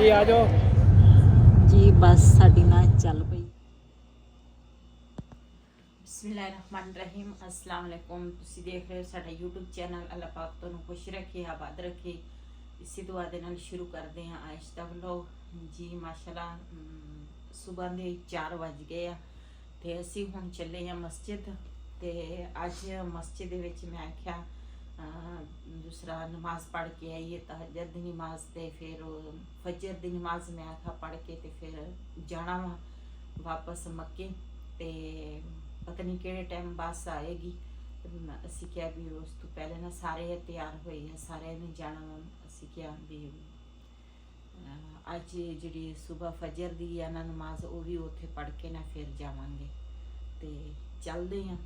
जी आ जाओ जी बस साडी ना चल पई। बिस्मिल्लाहिर्रहमानिर्रहीम अस्सलाम वालेकुम। तुसी देख रहे हो साडा YouTube चैनल। अल्लाह पाक तुहानू खुश रखे, आबाद रखे। इसी दुआ दे नाल शुरू करते हैं आज दा व्लॉग। जी माशाल्लाह सुबह दे 4 वज गए आ ते असी हुण चले हैं मस्जिद। ते अज मस्जिद दे विच मैं आख्या दूसरा नमाज पढ़ के आईए, तहज्जुद दी नमाज ते फिर फजर दी नमाज मैं आख्या पढ़ के ते फिर जाना वा वापस मक्के। ते पता नहीं किहड़े टाइम बस आएगी। असी क्या भी उस तो पहले ना सारे तैयार होए हैं, सारे ने जाना वा। असी क्या भी अज जी सुबह फजर दी है ना नमाज वो भी उत्थे पढ़ के ना फिर जावांगे ते चलते हैं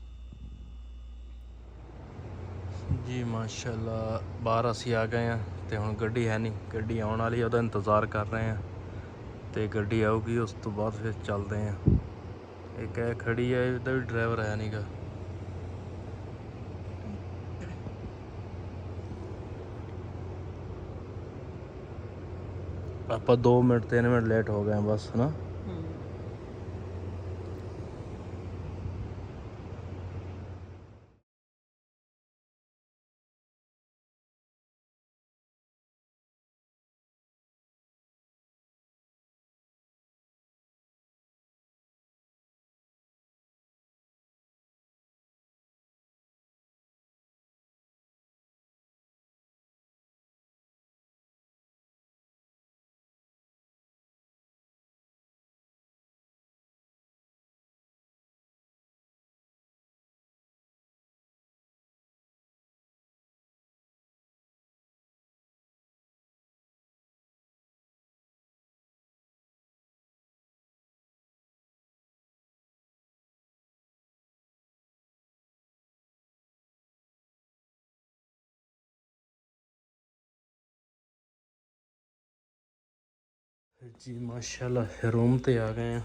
जी माशाल्लाह। बाहर असी आ गए हैं तो हुण गड्डी है नहीं, गड्डी आने वाली, ਉਹਦਾ इंतज़ार कर रहे हैं तो गड्डी आऊगी उस तो बाद फिर चलते हैं। एक है खड़ी है, इसका भी ड्राइवर है नहीं गा। आप 2 मिनट 3 मिनट लेट हो गए हैं बस, है ना। जी माशाल्लाह रूम ते आ गए हैं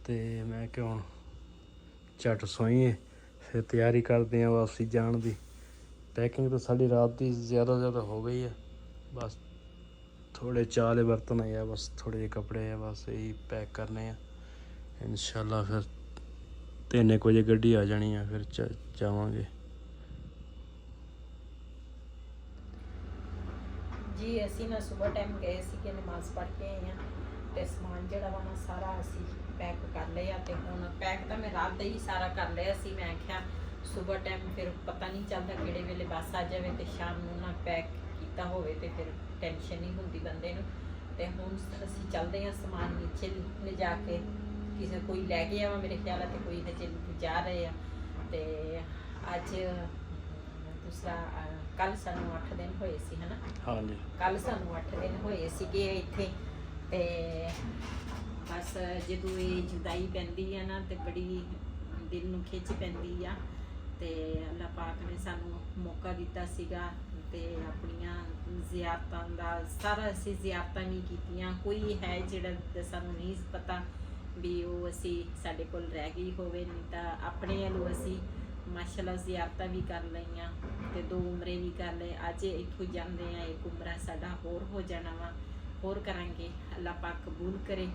तो मैं क्या हुण झट सोईए फिर तैयारी करते हैं वापसी जान की। पैकिंग तो साड़ी रात की ज़्यादा हो गई है, बस थोड़े चाले बर्तन है, बस थोड़े जे कपड़े हैं, बस यही पैक करने हैं। इंशाल्लाह फिर 3 बजे गड्डी आ जानी है, फिर जावांगे। जी असी ना सुबह टाइम गए सी कि नमाज पढ़ के आए हैं तो समान जड़ा वा ना सारा असी पैक कर लिया। तो हुण पैक तो मैं रात ही सारा कर लिया सी। मैं आख्या सुबह टाइम फिर पता नहीं चलता किहड़े वेले बस आ जाए तो शाम नूं ना पैक किया होवे तो फिर टेंशन नहीं हुंदी बंदे नूं। ते हुण असी चलते हैं समान नीचे ले जाके, किसी कोई लै गया वा मेरे ख्याल ते कोई हजे जा रहे हैं। तो अज दूसरा कल सानू 8 दिन होए सी, है ना। हाँ जी, कल सानू 8 दिन होए सीगे इत्थे। ते बस जदों ये जुदाई पैंदी है ना तो बड़ी दिल नूं खिच पैंदी आ। ते अल्लाह पाक ने सानू मौका दिता सीगा ते अपनियां ज़ियारतां दा सारा असी ज़ियारतां भी कीतियां। कोई है जिहड़ा सानू नहीं पता भी वो असी साडे कोल रह गई होवे, नहीं तां अपने वल्लों असी माशाल्लाह ज़ियारतां भी कर लईआं ते 2 उमरे भी कर लए। अज इत्थों जांदे आ, एक उमरा साडा होर हो जाना वा, होर करांगे। अल्लाह पाक कबूल करे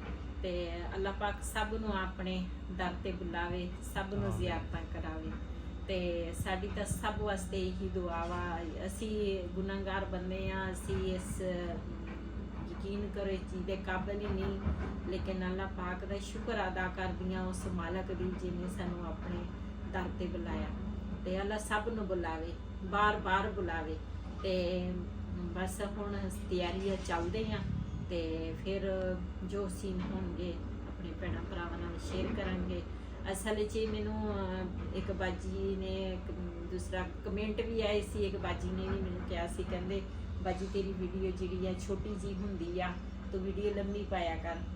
ते अल्लाह पाक सब नूं अपने दर ते बुलावे, सब नूं ज़ियारतां करावे। ते साडी तां सब वास्ते यही दुआ वा। असी गुनाहगार बंदे आ, असी इस यकीन करो इस चीज़ दे काबिल ही नहीं, लेकिन अल्लाह पाक दा शुक्र अदा करदियां उस मालक दी जिन्हें सानू अपने दर ते बुलाया। ते अल्लाह सब नूं बुलावे, बार बार बुलावे। ते बस हुण तैयारी चलदे हैं ते फिर जो सीन होणगे अपने भैणां भरावां नाल शेयर करांगे। असल च मैनू एक बाजी ने दूसरा कमेंट भी आए सी, एक बाजी ने भी मैनू कहा सी, कहंदे बाजी तेरी वीडियो जिहड़ी है छोटी जी हुंदी आ, तो वीडियो लंबी पाया कर।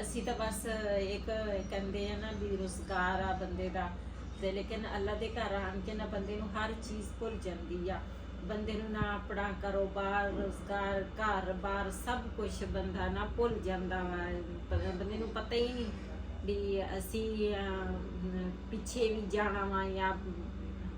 असी तो बस एक कहते हैं ना भी रोजगार आ बंदे का, लेकिन अल्लाह के घर आन के ना बंदे नूं हर चीज़ भुल जाती आ। बंदे नूं ना अपना कारोबार रोजगार घर बार सब कुछ बंदा ना भुल जाता वा। बंदे नूं पता ही नहीं भी असी पिछे भी जाना वा या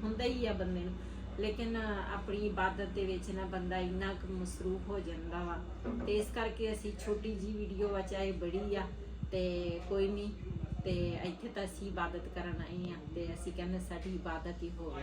हुंदा ही आ बंदे नूं। ਲੇਕਿਨ ਆਪਣੀ ਇਬਾਦਤ ਦੇ ਵਿੱਚ ਨਾ ਬੰਦਾ ਇੰਨਾ ਕੁ ਮਸਰੂਫ ਹੋ ਜਾਂਦਾ ਵਾ, ਤੇ ਇਸ ਕਰਕੇ ਅਸੀਂ ਛੋਟੀ ਜੀ ਵੀਡੀਓ ਆ ਚਾਹੇ ਬੜੀ ਆ ਤੇ ਕੋਈ ਨਹੀਂ, ਤੇ ਇੱਥੇ ਤਾਂ ਅਸੀਂ ਇਬਾਦਤ ਕਰਨ ਆਏ ਆ ਤੇ ਅਸੀਂ ਕਹਿੰਦੇ ਸਾਡੀ ਇਬਾਦਤ ਹੀ ਹੋਵੇ।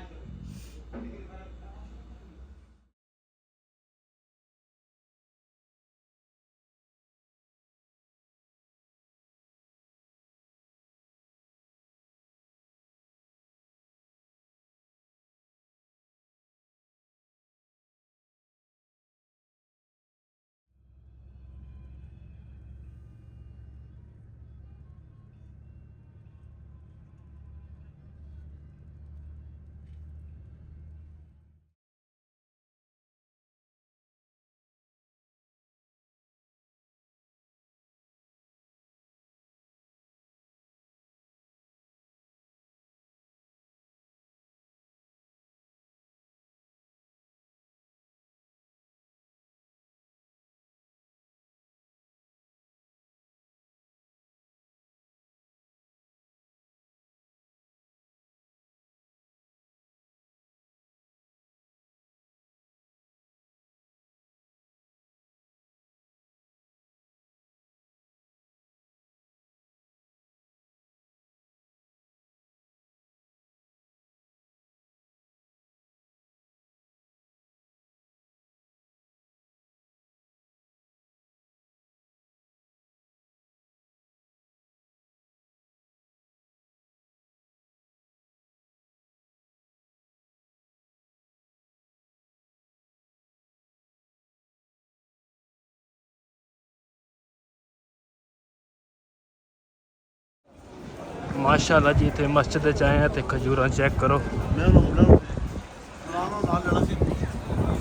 ਮਾਸ਼ਾਅੱਲਾ ਜੀ, ਇੱਥੇ ਮਸਜਿਦ 'ਚ ਆਏ ਆ ਤੇ ਖਜੂਰਾਂ ਚੈੱਕ ਕਰੋ।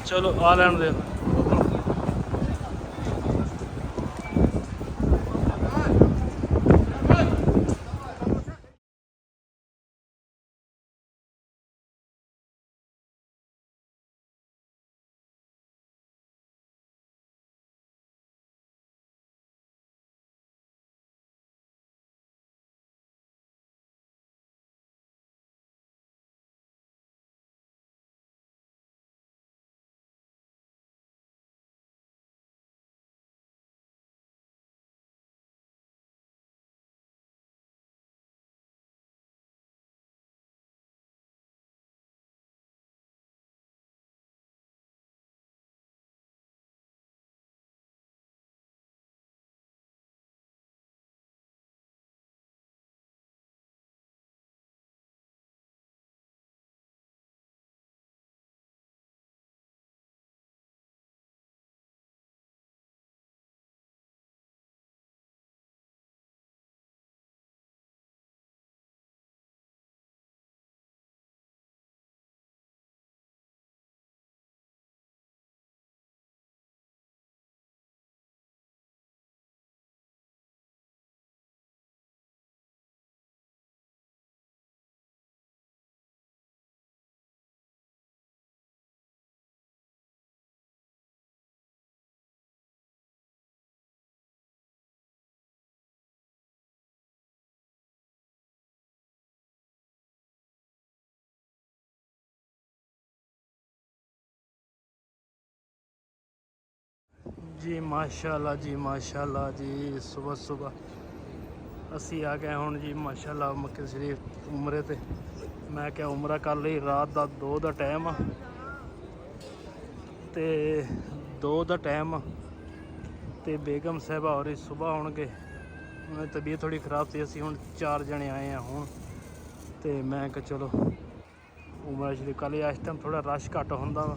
ਚਲੋ ਆ ਲੈਣ ਦਿਓ। ਜੀ ਮਾਸ਼ਾਅੱਲਾ ਜੀ, ਮਾਸ਼ਾਅੱਲਾ ਜੀ। ਸੁਬਹ ਸੁਬਹ ਅਸੀਂ ਆ ਗਏ ਹੁਣ ਜੀ ਮਾਸ਼ਾਅੱਲਾ ਮੱਕੇ ਸ਼ਰੀਫ ਉਮਰੇ ਤੇ। ਮੈਂ ਕਿਹਾ ਉਮਰਾ ਕਰ ਲਈ। ਰਾਤ ਦਾ 2 ਦਾ ਟਾਈਮ ਆ ਤੇ 2 ਦਾ ਟਾਈਮ ਤੇ ਬੇਗਮ ਸਾਹਿਬਾ ਹੋਰੀ ਸੁਬਹ ਆਉਣਗੇ। ਉਹਨਾਂ ਦੀ ਤਬੀਅਤ ਥੋੜੀ ਖਰਾਬ ਸੀ। ਅਸੀਂ ਹੁਣ 4 ਜਣੇ ਆਏ ਆ ਹੁਣ, ਤੇ ਮੈਂ ਕਿਹਾ ਚਲੋ ਉਮਰਾ ਸ਼ਰੀਫ ਕਰ ਲਈ। ਇਸ ਟਾਈਮ ਥੋੜਾ ਰਸ਼ ਘੱਟ ਹੁੰਦਾ ਵਾ